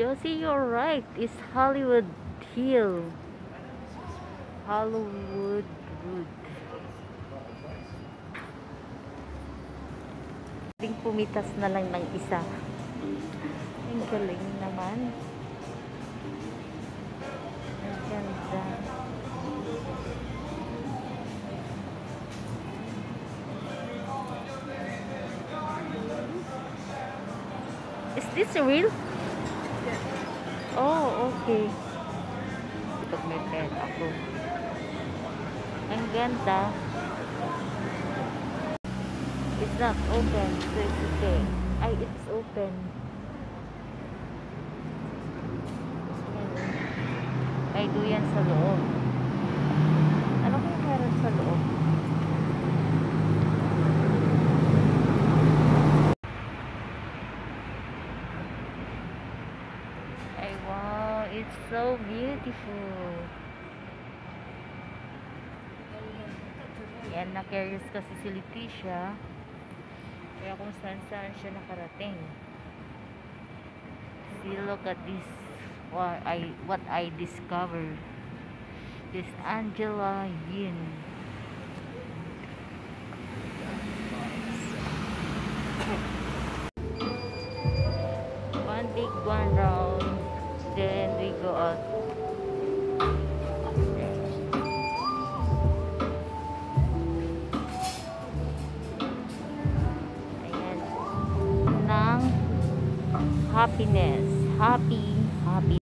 Josie, you're right. It's Hollywood Hill. Hollywood Wood. Pwedeng pumitas na lang ng isa. Ang galing naman. Ang ganda. Is this real? Oh, okay. Pag may pet ako. Ang ganda. It's not open, so it's okay. Ay, it's open. May duyan sa loob. Ano kaya meron sa loob? Ay, wow. It's so beautiful. Yan, na-curious kasi si Leticia. Kaya kung saan siya nakarating. See, look at this. What I discovered. This Angela Yin. One big one round. Then we go out. Happiness, happy